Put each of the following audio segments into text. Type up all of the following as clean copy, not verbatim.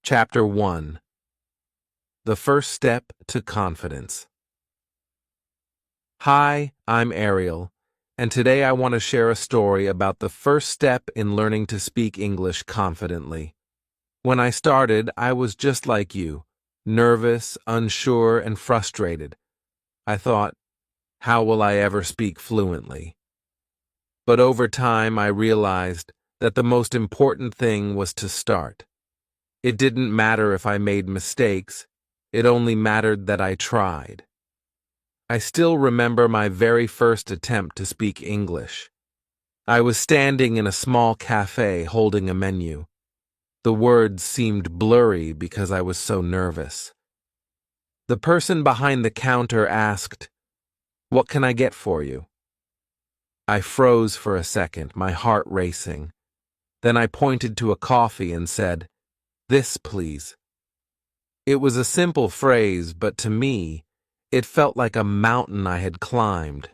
Chapter 1. The First Step to Confidence. Hi, I'm Ariel, and today I want to share a story about the first step in learning to speak English confidently. When I started, I was just like you, nervous, unsure, and frustrated. I thought, how will I ever speak fluently? But over time, I realized that the most important thing was to start. It didn't matter if I made mistakes. It only mattered that I tried. I still remember my very first attempt to speak English. I was standing in a small cafe holding a menu. The words seemed blurry because I was so nervous. The person behind the counter asked, "What can I get for you?" I froze for a second, my heart racing. Then I pointed to a coffee and said, "This, please." It was a simple phrase, but to me, it felt like a mountain I had climbed.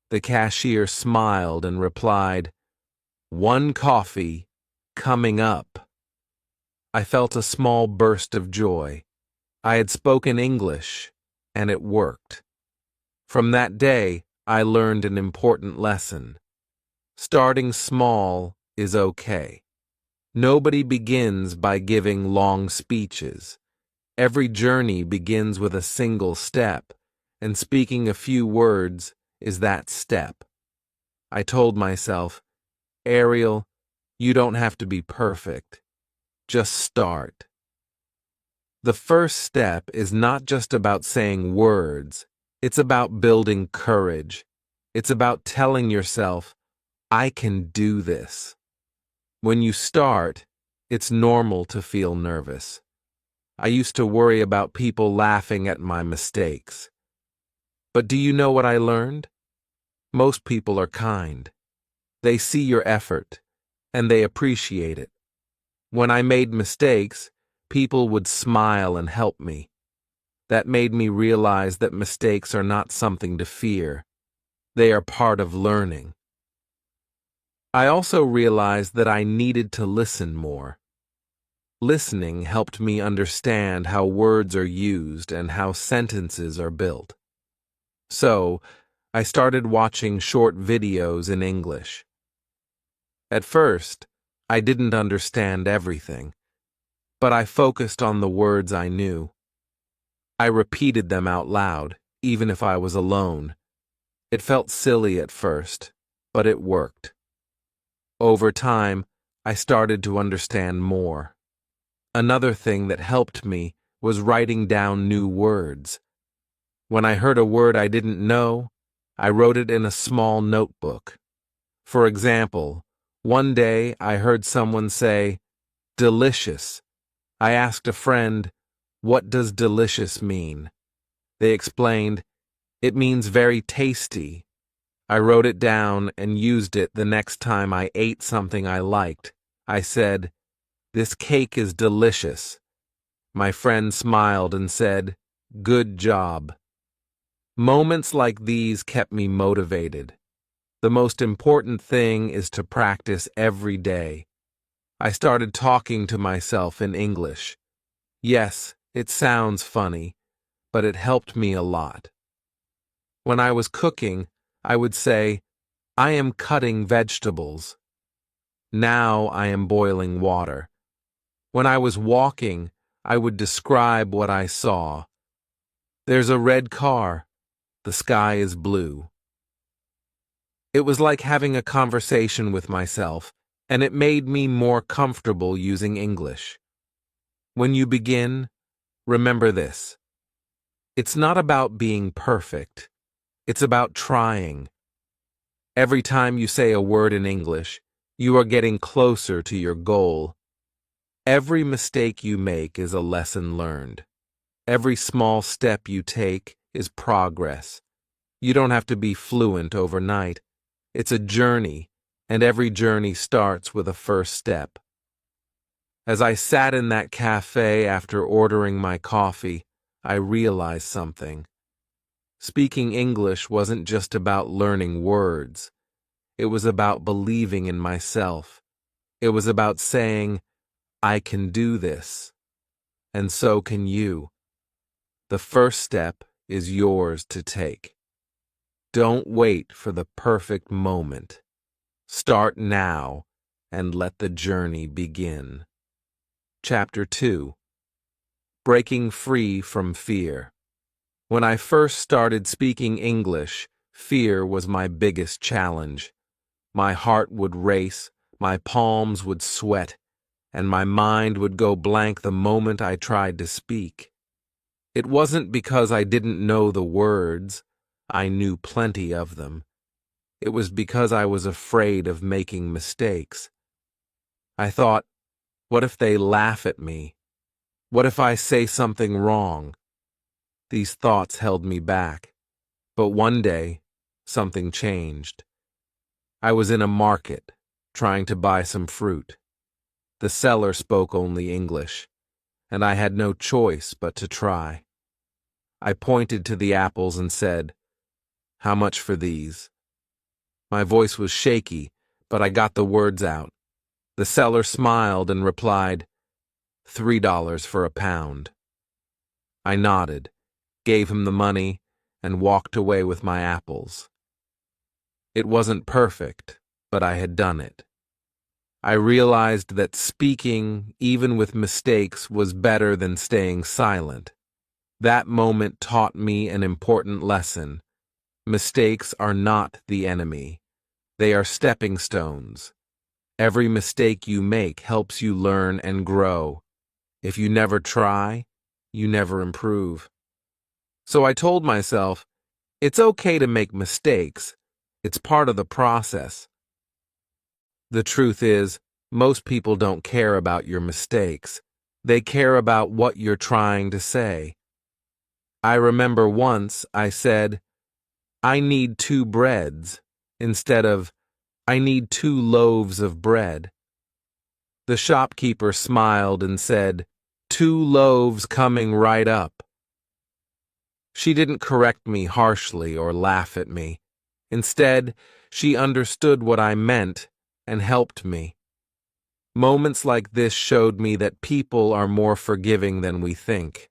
The cashier smiled and replied, "One coffee, coming up." I felt a small burst of joy. I had spoken English, and it worked. From that day, I learned an important lesson. Starting small is okay. Nobody begins by giving long speeches. Every journey begins with a single step, and speaking a few words is that step. I told myself, Ariel, you don't have to be perfect. Just start. The first step is not just about saying words. It's about building courage. It's about telling yourself, I can do this. When you start, it's normal to feel nervous. I used to worry about people laughing at my mistakes. But do you know what I learned? Most people are kind. They see your effort, and they appreciate it. When I made mistakes, people would smile and help me. That made me realize that mistakes are not something to fear. They are part of learning. I also realized that I needed to listen more. Listening helped me understand how words are used and how sentences are built. So, I started watching short videos in English. At first, I didn't understand everything, but I focused on the words I knew. I repeated them out loud, even if I was alone. It felt silly at first, but it worked. Over time, I started to understand more. Another thing that helped me was writing down new words. When I heard a word I didn't know, I wrote it in a small notebook. For example, one day I heard someone say, "delicious." I asked a friend, "What does delicious mean?" They explained, "It means very tasty." I wrote it down and used it the next time I ate something I liked. I said, "This cake is delicious." My friend smiled and said, "Good job." Moments like these kept me motivated. The most important thing is to practice every day. I started talking to myself in English. Yes, it sounds funny, but it helped me a lot. When I was cooking, I would say, "I am cutting vegetables." Now I am boiling water. When I was walking, I would describe what I saw. There's a red car. The sky is blue. It was like having a conversation with myself, and it made me more comfortable using English. When you begin, remember this. It's not about being perfect. It's about trying. Every time you say a word in English, you are getting closer to your goal. Every mistake you make is a lesson learned. Every small step you take is progress. You don't have to be fluent overnight. It's a journey, and every journey starts with a first step. As I sat in that cafe after ordering my coffee, I realized something. Speaking English wasn't just about learning words. It was about believing in myself. It was about saying, "I can do this." and so can you. The first step is yours to take. Don't wait for the perfect moment. Start now and let the journey begin. Chapter 2. Breaking Free from Fear. When I first started speaking English, fear was my biggest challenge. My heart would race, my palms would sweat, and my mind would go blank the moment I tried to speak. It wasn't because I didn't know the words. I knew plenty of them. It was because I was afraid of making mistakes. I thought, what if they laugh at me? What if I say something wrong? These thoughts held me back. But one day, something changed. I was in a market, trying to buy some fruit. The seller spoke only English, and I had no choice but to try. I pointed to the apples and said, "How much for these?" My voice was shaky, but I got the words out. The seller smiled and replied, $3 for a pound. I nodded, gave him the money, and walked away with my apples. It wasn't perfect, but I had done it. I realized that speaking, even with mistakes, was better than staying silent. That moment taught me an important lesson. Mistakes are not the enemy. They are stepping stones. Every mistake you make helps you learn and grow. If you never try, you never improve. So I told myself, it's okay to make mistakes. It's part of the process. The truth is, most people don't care about your mistakes. They care about what you're trying to say. I remember once I said, "I need 2 breads," instead of, "I need 2 loaves of bread." The shopkeeper smiled and said, "2 loaves coming right up." She didn't correct me harshly or laugh at me. Instead, she understood what I meant and helped me. Moments like this showed me that people are more forgiving than we think.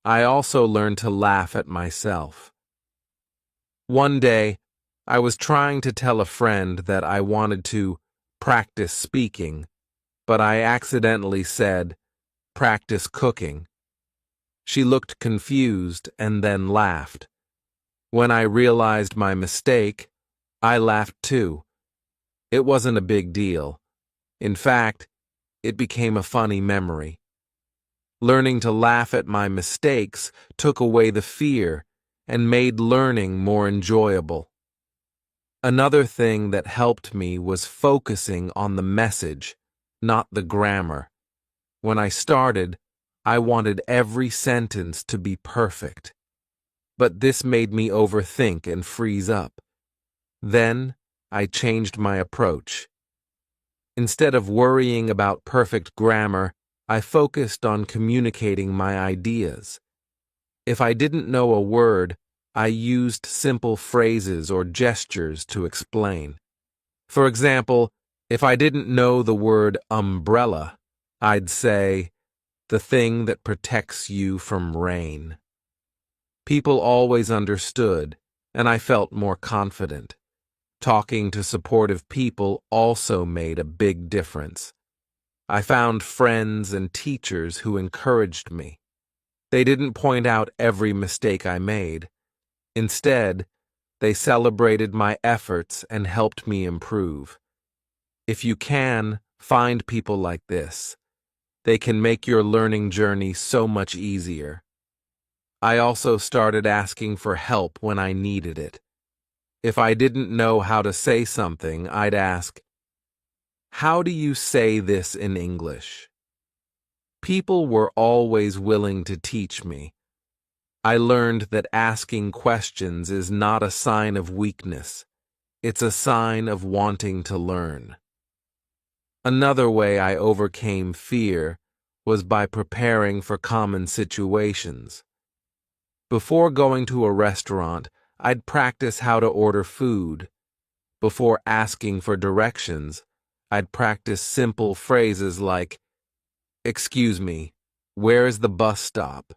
I also learned to laugh at myself. One day, I was trying to tell a friend that I wanted to practice speaking, but I accidentally said, "practice cooking." She looked confused and then laughed. When I realized my mistake, I laughed too. It wasn't a big deal. In fact, it became a funny memory. Learning to laugh at my mistakes took away the fear and made learning more enjoyable. Another thing that helped me was focusing on the message, not the grammar. When I started, I wanted every sentence to be perfect. But this made me overthink and freeze up. Then, I changed my approach. Instead of worrying about perfect grammar, I focused on communicating my ideas. If I didn't know a word, I used simple phrases or gestures to explain. For example, if I didn't know the word umbrella, I'd say, "the thing that protects you from rain." People always understood, and I felt more confident. Talking to supportive people also made a big difference. I found friends and teachers who encouraged me. They didn't point out every mistake I made. Instead, they celebrated my efforts and helped me improve. If you can, find people like this. They can make your learning journey so much easier. I also started asking for help when I needed it. If I didn't know how to say something, I'd ask, "How do you say this in English?" People were always willing to teach me. I learned that asking questions is not a sign of weakness. It's a sign of wanting to learn. Another way I overcame fear was by preparing for common situations. Before going to a restaurant, I'd practice how to order food. Before asking for directions, I'd practice simple phrases like, "Excuse me, Where is the bus stop?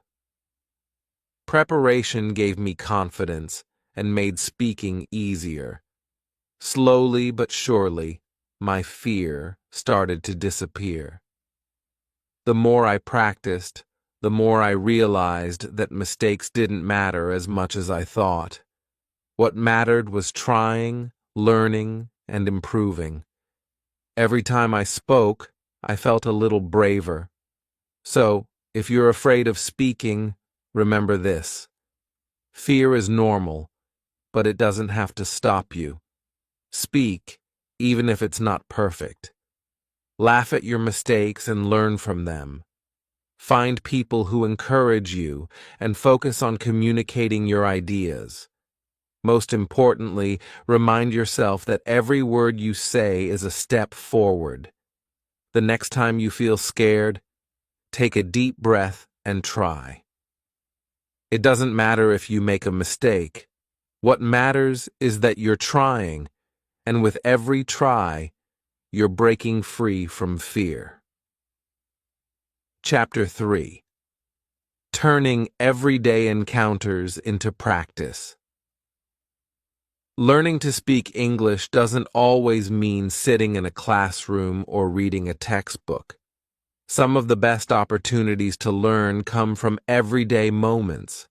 Preparation gave me confidence and made speaking easier. Slowly but surely, my fear started to disappear. The more I practiced, the more I realized that mistakes didn't matter as much as I thought. What mattered was trying, learning, and improving. Every time I spoke, I felt a little braver. So, if you're afraid of speaking, remember this. Fear is normal, but it doesn't have to stop you. Speak, even if it's not perfect. Laugh at your mistakes and learn from them. Find people who encourage you and focus on communicating your ideas. Most importantly, remind yourself that every word you say is a step forward. The next time you feel scared, take a deep breath and try. It doesn't matter if you make a mistake. What matters is that you're trying, and with every try, you're breaking free from fear. Chapter 3. Turning everyday encounters into practice. Learning to speak English doesn't always mean sitting in a classroom or reading a textbook. Some of the best opportunities to learn come from everyday moments,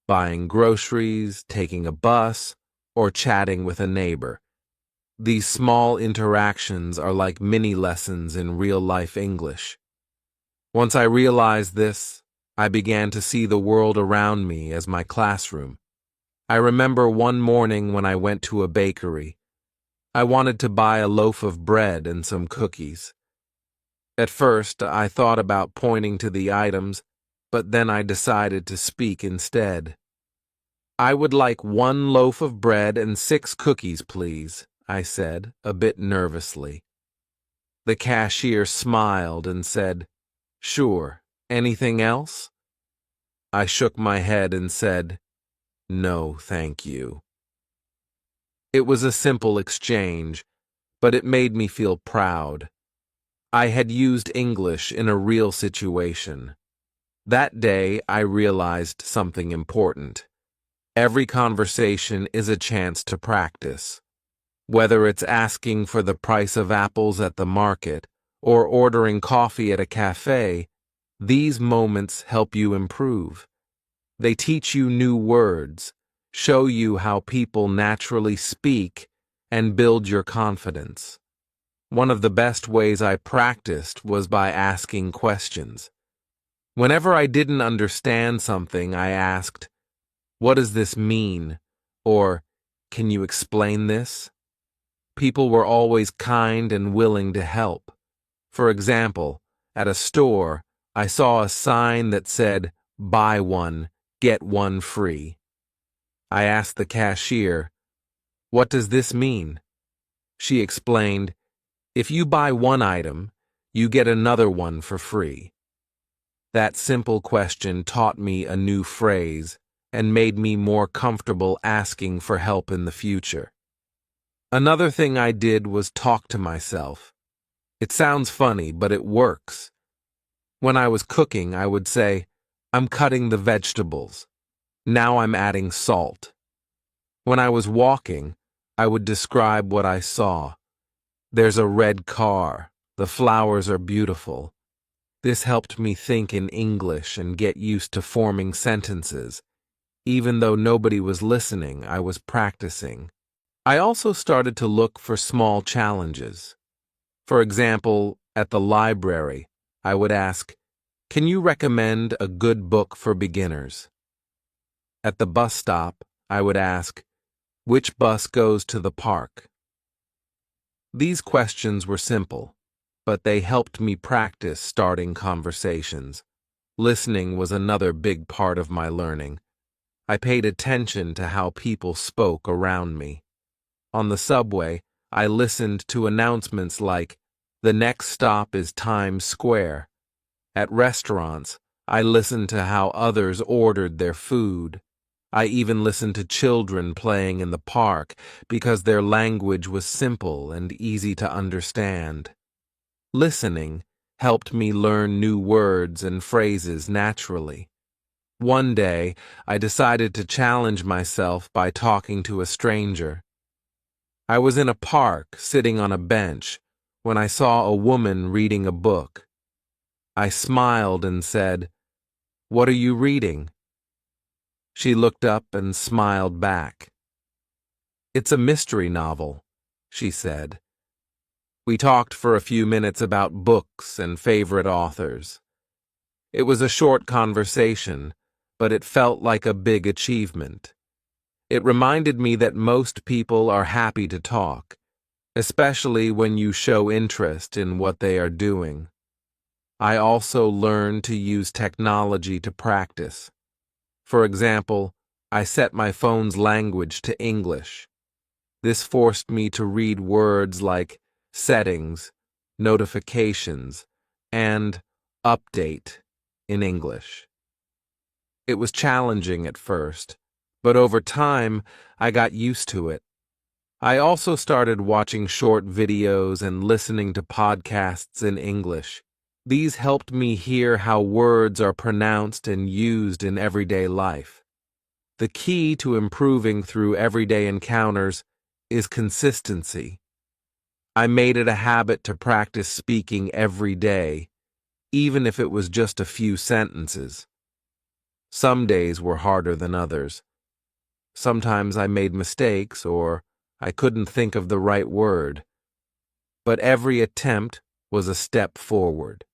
buying groceries, taking a bus, or chatting with a neighbor. These small interactions are like mini lessons in real-life English. Once I realized this, I began to see the world around me as my classroom. I remember one morning when I went to a bakery. I wanted to buy a loaf of bread and some cookies. At first, I thought about pointing to the items, but then I decided to speak instead. "I would like 1 loaf of bread and 6 cookies, please," I said, a bit nervously. The cashier smiled and said, "Sure, anything else?" I shook my head and said, "No, thank you." It was a simple exchange, but it made me feel proud. I had used English in a real situation. That day, I realized something important. Every conversation is a chance to practice. Whether it's asking for the price of apples at the market or ordering coffee at a cafe, these moments help you improve. They teach you new words, show you how people naturally speak, and build your confidence. One of the best ways I practiced was by asking questions. Whenever I didn't understand something, I asked, "What does this mean?" or "Can you explain this?" People were always kind and willing to help. For example, at a store, I saw a sign that said, "Buy one, get one free." I asked the cashier, "What does this mean?" She explained, "If you buy one item, you get another one for free." That simple question taught me a new phrase and made me more comfortable asking for help in the future. Another thing I did was talk to myself. It sounds funny, but it works. When I was cooking, I would say, "I'm cutting the vegetables. Now I'm adding salt." When I was walking, I would describe what I saw. "There's a red car. The flowers are beautiful." This helped me think in English and get used to forming sentences. Even though nobody was listening, I was practicing. I also started to look for small challenges. For example, at the library, I would ask, "Can you recommend a good book for beginners?" At the bus stop, I would ask, "Which bus goes to the park?" These questions were simple, but they helped me practice starting conversations. Listening was another big part of my learning. I paid attention to how people spoke around me. On the subway, I listened to announcements like, "The next stop is Times Square." At restaurants, I listened to how others ordered their food. I even listened to children playing in the park because their language was simple and easy to understand. Listening helped me learn new words and phrases naturally. One day, I decided to challenge myself by talking to a stranger. I was in a park, sitting on a bench, when I saw a woman reading a book. I smiled and said, "What are you reading?" She looked up and smiled back. "It's a mystery novel," she said. We talked for a few minutes about books and favorite authors. It was a short conversation, but it felt like a big achievement. It reminded me that most people are happy to talk, especially when you show interest in what they are doing. I also learned to use technology to practice. For example, I set my phone's language to English. This forced me to read words like settings, notifications, and update in English. It was challenging at first, but over time, I got used to it. I also started watching short videos and listening to podcasts in English. These helped me hear how words are pronounced and used in everyday life. The key to improving through everyday encounters is consistency. I made it a habit to practice speaking every day, even if it was just a few sentences. Some days were harder than others. Sometimes I made mistakes or I couldn't think of the right word. But every attempt was a step forward.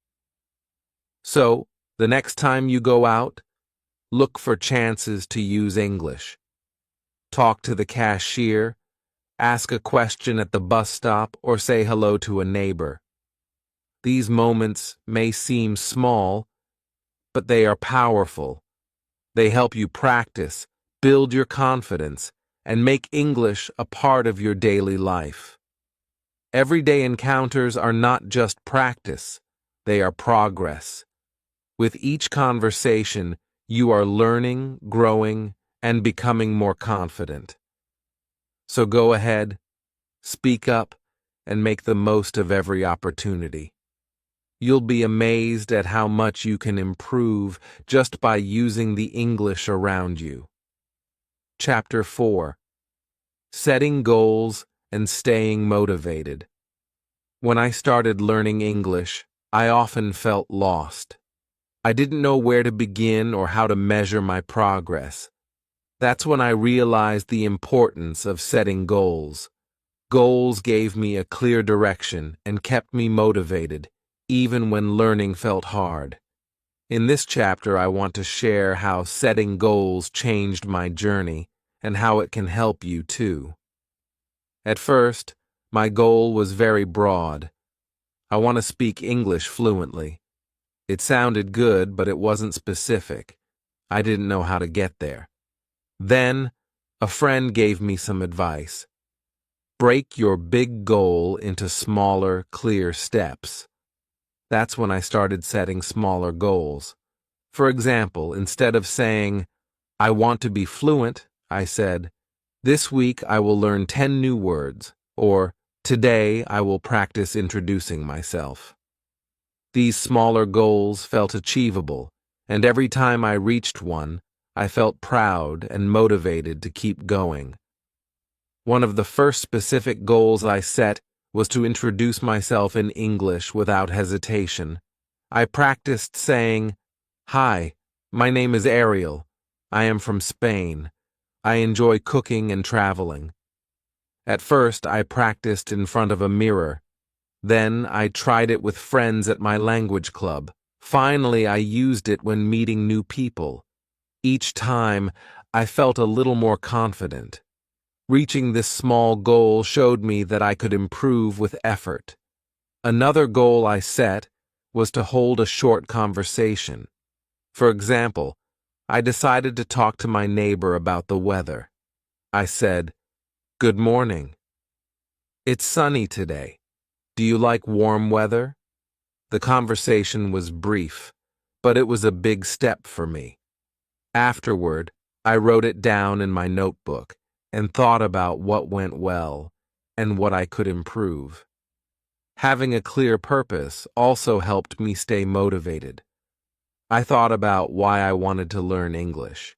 So, the next time you go out, look for chances to use English. Talk to the cashier, ask a question at the bus stop, or say hello to a neighbor. These moments may seem small, but they are powerful. They help you practice, build your confidence, and make English a part of your daily life. Everyday encounters are not just practice, they are progress. With each conversation, you are learning, growing, and becoming more confident. So go ahead, speak up, and make the most of every opportunity. You'll be amazed at how much you can improve just by using the English around you. Chapter 4: Setting Goals and Staying Motivated. When I started learning English, I often felt lost. I didn't know where to begin or how to measure my progress. That's when I realized the importance of setting goals. Goals gave me a clear direction and kept me motivated, even when learning felt hard. In this chapter, I want to share how setting goals changed my journey and how it can help you too. At first, my goal was very broad. I want to speak English fluently. It sounded good, but it wasn't specific. I didn't know how to get there. Then, a friend gave me some advice. Break your big goal into smaller, clear steps. That's when I started setting smaller goals. For example, instead of saying, "I want to be fluent," I said, "This week I will learn 10 new words," or "Today I will practice introducing myself." These smaller goals felt achievable, and every time I reached one, I felt proud and motivated to keep going. One of the first specific goals I set was to introduce myself in English without hesitation. I practiced saying, "Hi, my name is Ariel. I am from Spain. I enjoy cooking and traveling." At first, I practiced in front of a mirror. Then I tried it with friends at my language club. Finally, I used it when meeting new people. Each time, I felt a little more confident. Reaching this small goal showed me that I could improve with effort. Another goal I set was to hold a short conversation. For example, I decided to talk to my neighbor about the weather. I said, "Good morning. It's sunny today. Do you like warm weather?" The conversation was brief, but it was a big step for me. Afterward, I wrote it down in my notebook and thought about what went well and what I could improve. Having a clear purpose also helped me stay motivated. I thought about why I wanted to learn English.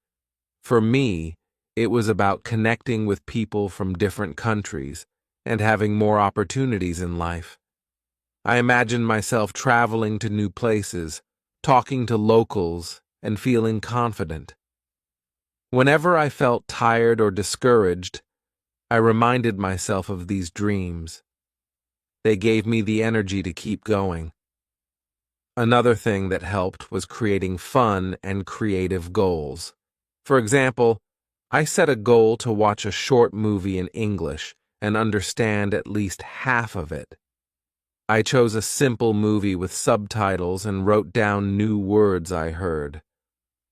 For me, it was about connecting with people from different countries and having more opportunities in life. I imagined myself traveling to new places, talking to locals, and feeling confident. Whenever I felt tired or discouraged, I reminded myself of these dreams. They gave me the energy to keep going. Another thing that helped was creating fun and creative goals. For example, I set a goal to watch a short movie in English and understand at least half of it. I chose a simple movie with subtitles and wrote down new words I heard.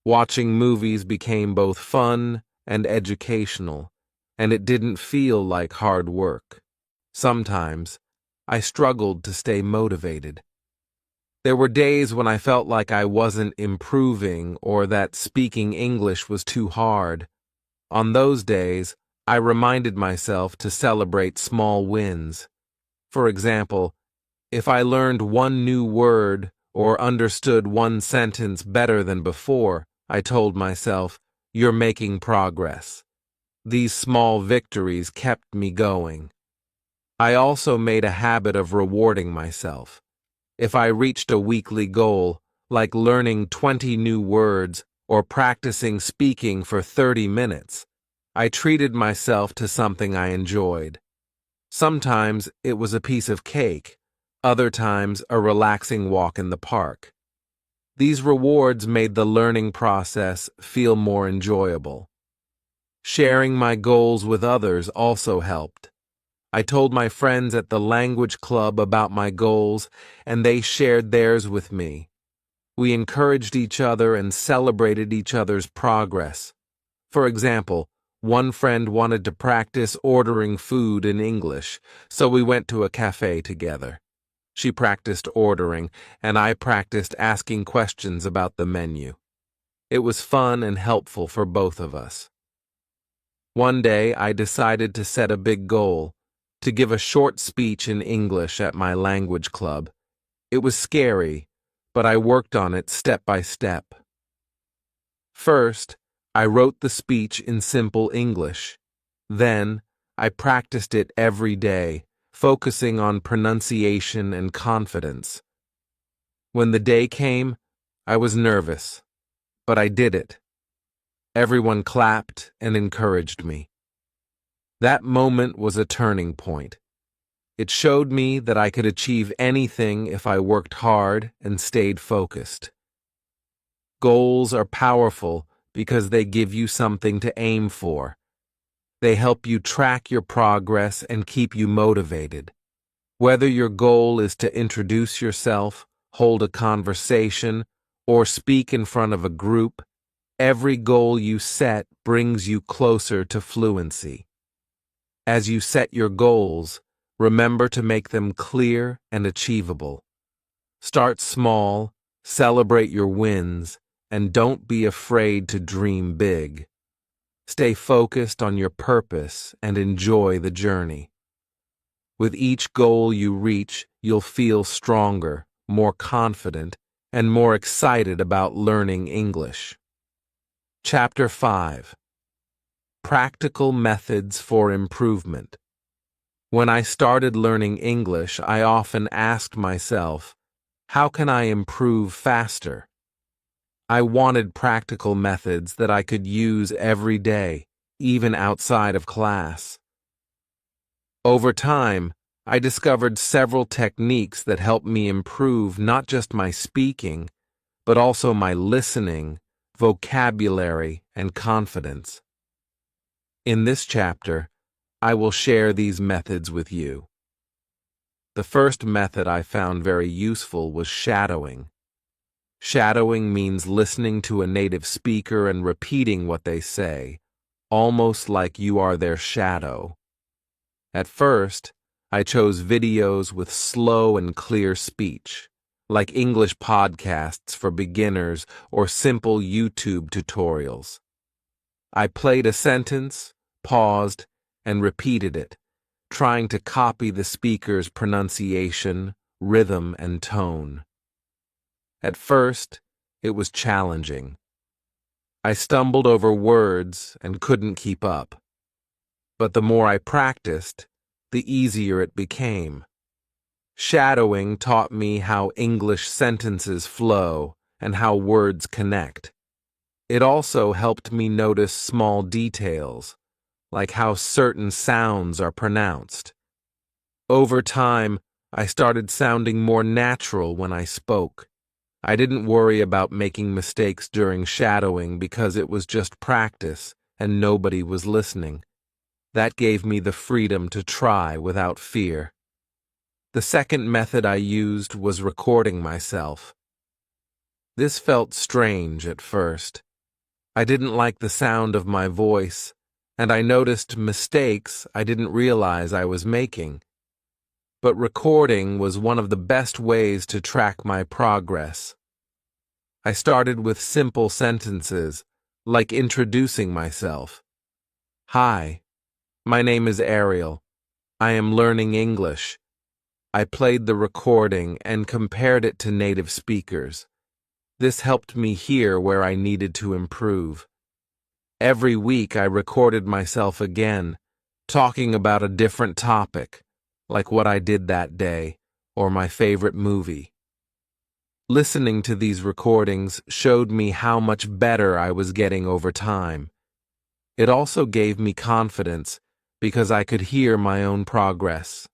Watching movies became both fun and educational, and it didn't feel like hard work. Sometimes, I struggled to stay motivated. There were days when I felt like I wasn't improving or that speaking English was too hard. On those days, I reminded myself to celebrate small wins. For example, if I learned one new word or understood one sentence better than before, I told myself, "You're making progress." These small victories kept me going. I also made a habit of rewarding myself. If I reached a weekly goal, like learning 20 new words or practicing speaking for 30 minutes, I treated myself to something I enjoyed. Sometimes it was a piece of cake, other times a relaxing walk in the park. These rewards made the learning process feel more enjoyable. Sharing my goals with others also helped. I told my friends at the language club about my goals, and they shared theirs with me. We encouraged each other and celebrated each other's progress. For example, one friend wanted to practice ordering food in English, so we went to a cafe together. She practiced ordering, and I practiced asking questions about the menu. It was fun and helpful for both of us. One day, I decided to set a big goal, to give a short speech in English at my language club. It was scary, but I worked on it step by step. First, I wrote the speech in simple English. Then, I practiced it every day, focusing on pronunciation and confidence. When the day came, I was nervous, but I did it. Everyone clapped and encouraged me. That moment was a turning point. It showed me that I could achieve anything if I worked hard and stayed focused. Goals are powerful because they give you something to aim for. They help you track your progress and keep you motivated. Whether your goal is to introduce yourself, hold a conversation, or speak in front of a group, every goal you set brings you closer to fluency. As you set your goals, remember to make them clear and achievable. Start small, celebrate your wins, and don't be afraid to dream big. Stay focused on your purpose and enjoy the journey. With each goal you reach, you'll feel stronger, more confident, and more excited about learning English. Chapter 5. Practical Methods for Improvement. When I started learning English, I often asked myself, how can I improve faster? I wanted practical methods that I could use every day, even outside of class. Over time, I discovered several techniques that helped me improve not just my speaking, but also my listening, vocabulary, and confidence. In this chapter, I will share these methods with you. The first method I found very useful was shadowing. Shadowing means listening to a native speaker and repeating what they say, almost like you are their shadow. At first, I chose videos with slow and clear speech, like English podcasts for beginners or simple YouTube tutorials. I played a sentence, paused, and repeated it, trying to copy the speaker's pronunciation, rhythm, and tone. At first, it was challenging. I stumbled over words and couldn't keep up. But the more I practiced, the easier it became. Shadowing taught me how English sentences flow and how words connect. It also helped me notice small details, like how certain sounds are pronounced. Over time, I started sounding more natural when I spoke. I didn't worry about making mistakes during shadowing because it was just practice and nobody was listening. That gave me the freedom to try without fear. The second method I used was recording myself. This felt strange at first. I didn't like the sound of my voice, and I noticed mistakes I didn't realize I was making. But recording was one of the best ways to track my progress. I started with simple sentences, like introducing myself. Hi, my name is Ariel. I am learning English. I played the recording and compared it to native speakers. This helped me hear where I needed to improve. Every week I recorded myself again, talking about a different topic, like what I did that day or my favorite movie. Listening to these recordings showed me how much better I was getting over time. It also gave me confidence because I could hear my own progress.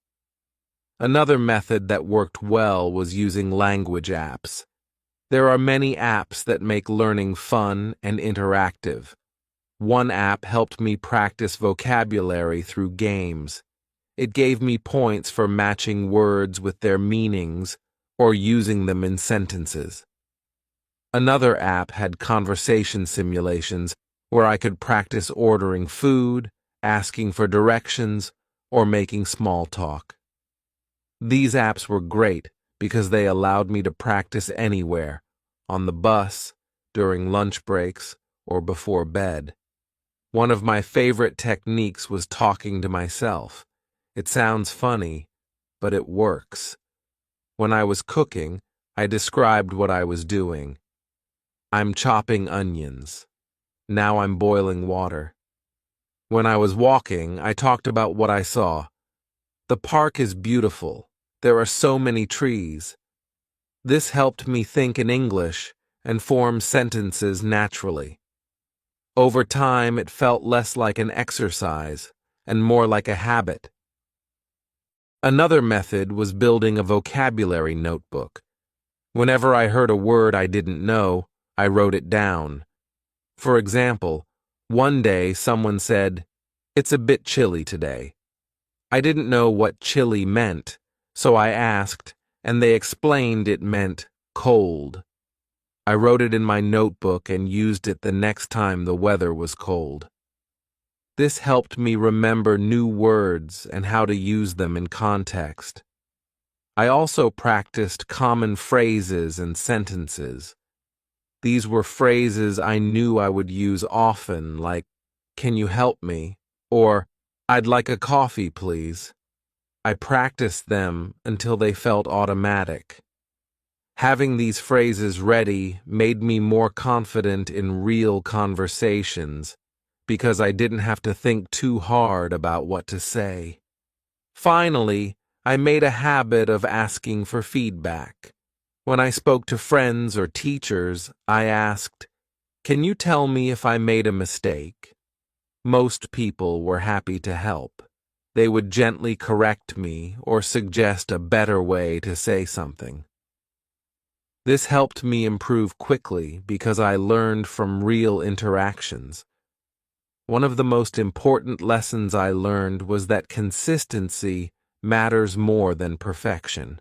Another method that worked well was using language apps. There are many apps that make learning fun and interactive. One app helped me practice vocabulary through games. It gave me points for matching words with their meanings or using them in sentences. Another app had conversation simulations where I could practice ordering food, asking for directions, or making small talk. These apps were great because they allowed me to practice anywhere, on the bus, during lunch breaks, or before bed. One of my favorite techniques was talking to myself. It sounds funny, but it works. When I was cooking, I described what I was doing. I'm chopping onions. Now I'm boiling water. When I was walking, I talked about what I saw. The park is beautiful. There are so many trees. This helped me think in English and form sentences naturally. Over time, it felt less like an exercise and more like a habit. Another method was building a vocabulary notebook. Whenever I heard a word I didn't know, I wrote it down. For example, one day someone said, "It's a bit chilly today." I didn't know what chilly meant, so I asked, and they explained it meant cold. I wrote it in my notebook and used it the next time the weather was cold. This helped me remember new words and how to use them in context. I also practiced common phrases and sentences. These were phrases I knew I would use often, like, "Can you help me?" or "I'd like a coffee, please." I practiced them until they felt automatic. Having these phrases ready made me more confident in real conversations because I didn't have to think too hard about what to say. Finally, I made a habit of asking for feedback. When I spoke to friends or teachers, I asked, "Can you tell me if I made a mistake?" Most people were happy to help. They would gently correct me or suggest a better way to say something. This helped me improve quickly because I learned from real interactions. One of the most important lessons I learned was that consistency matters more than perfection.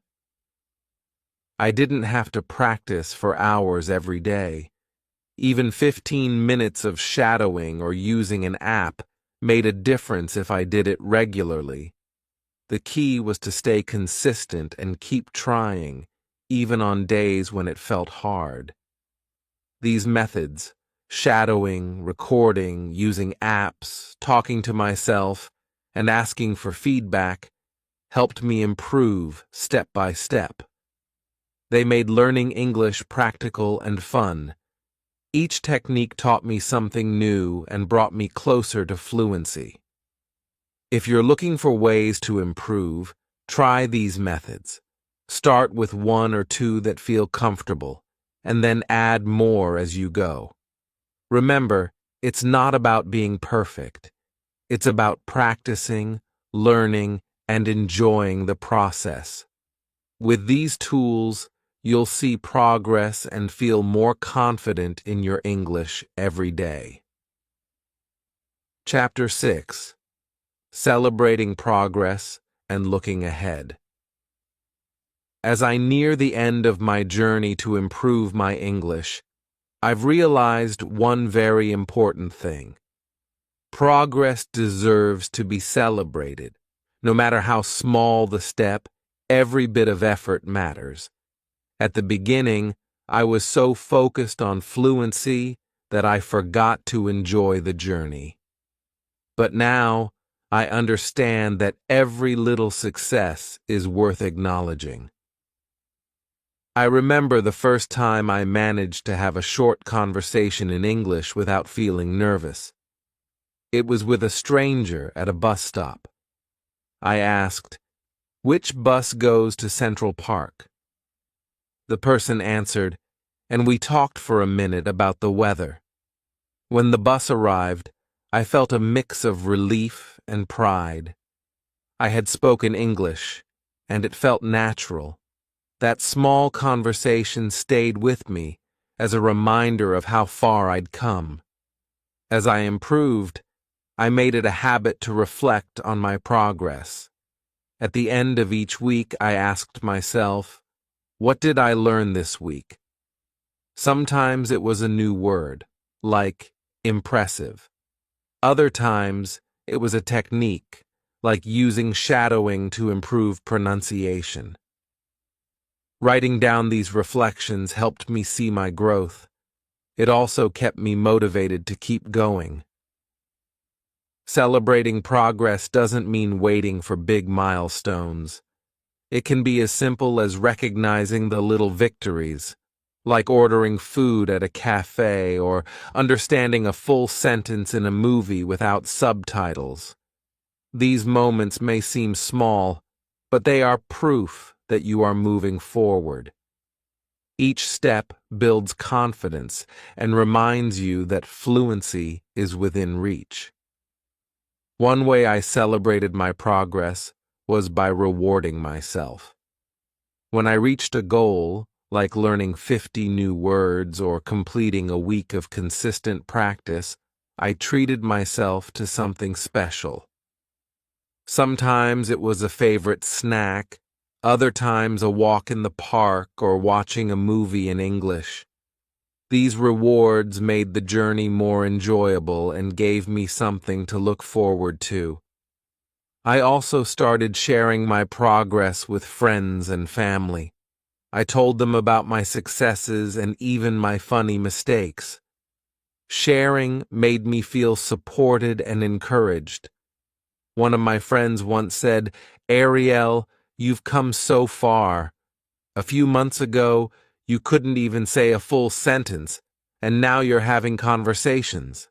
I didn't have to practice for hours every day. Even 15 minutes of shadowing or using an app made a difference if I did it regularly. The key was to stay consistent and keep trying, even on days when it felt hard. These methods, shadowing, recording, using apps, talking to myself, and asking for feedback helped me improve step by step. They made learning English practical and fun. Each technique taught me something new and brought me closer to fluency. If you're looking for ways to improve, try these methods. Start with one or two that feel comfortable, and then add more as you go. Remember, it's not about being perfect. It's about practicing, learning, and enjoying the process. With these tools, you'll see progress and feel more confident in your English every day. Chapter 6. Celebrating Progress and Looking Ahead. As I near the end of my journey to improve my English, I've realized one very important thing. Progress deserves to be celebrated. No matter how small the step, every bit of effort matters. At the beginning, I was so focused on fluency that I forgot to enjoy the journey. But now, I understand that every little success is worth acknowledging. I remember the first time I managed to have a short conversation in English without feeling nervous. It was with a stranger at a bus stop. I asked, "Which bus goes to Central Park?" The person answered, and we talked for a minute about the weather. When the bus arrived, I felt a mix of relief and pride. I had spoken English, and it felt natural. That small conversation stayed with me as a reminder of how far I'd come. As I improved, I made it a habit to reflect on my progress. At the end of each week, I asked myself, what did I learn this week? Sometimes it was a new word, like impressive. Other times, it was a technique, like using shadowing to improve pronunciation. Writing down these reflections helped me see my growth. It also kept me motivated to keep going. Celebrating progress doesn't mean waiting for big milestones. It can be as simple as recognizing the little victories, like ordering food at a cafe or understanding a full sentence in a movie without subtitles. These moments may seem small, but they are proof that you are moving forward. Each step builds confidence and reminds you that fluency is within reach. One way I celebrated my progress was by rewarding myself. When I reached a goal, like learning 50 new words or completing a week of consistent practice, I treated myself to something special. Sometimes it was a favorite snack, other times a walk in the park or watching a movie in English. These rewards made the journey more enjoyable and gave me something to look forward to. I also started sharing my progress with friends and family. I told them about my successes and even my funny mistakes. Sharing made me feel supported and encouraged. One of my friends once said, "Ariel, you've come so far. A few months ago, you couldn't even say a full sentence, and now you're having conversations."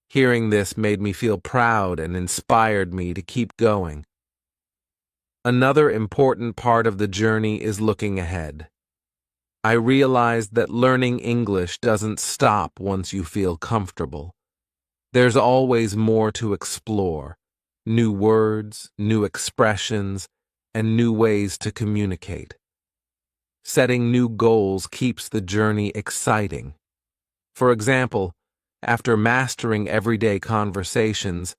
Hearing this made me feel proud and inspired me to keep going. Another important part of the journey is looking ahead. I realized that learning English doesn't stop once you feel comfortable. There's always more to explore, new words, new expressions, and new ways to communicate. Setting new goals keeps the journey exciting. For example, after mastering everyday conversations,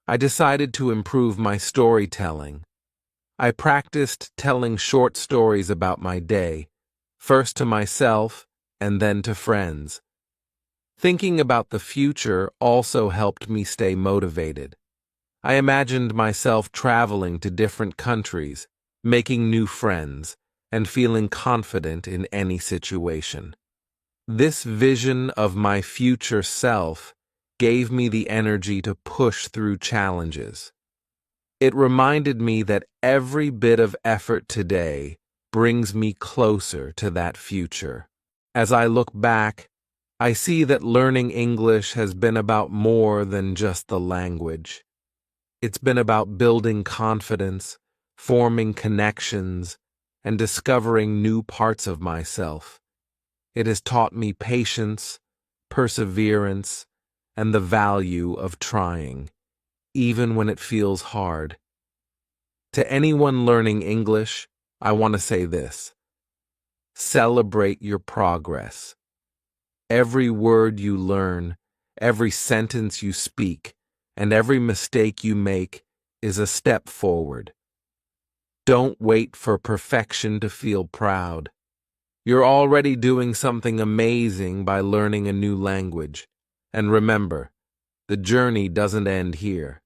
I decided to improve my storytelling. I practiced telling short stories about my day, first to myself and then to friends. Thinking about the future also helped me stay motivated. I imagined myself traveling to different countries, making new friends, and feeling confident in any situation. This vision of my future self gave me the energy to push through challenges. It reminded me that every bit of effort today brings me closer to that future. As I look back, I see that learning English has been about more than just the language. It's been about building confidence, forming connections, and discovering new parts of myself. It has taught me patience, perseverance, and the value of trying, even when it feels hard. To anyone learning English, I want to say this: celebrate your progress. Every word you learn, every sentence you speak, and every mistake you make is a step forward. Don't wait for perfection to feel proud. You're already doing something amazing by learning a new language. And remember, the journey doesn't end here.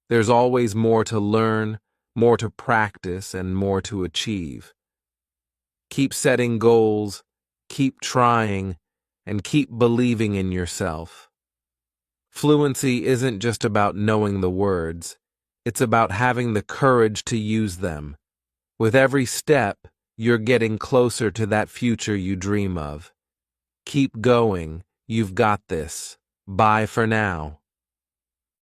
There's always more to learn, more to practice, and more to achieve. Keep setting goals, keep trying, and keep believing in yourself. Fluency isn't just about knowing the words, it's about having the courage to use them. With every step, you're getting closer to that future you dream of. Keep going, you've got this. Bye for now.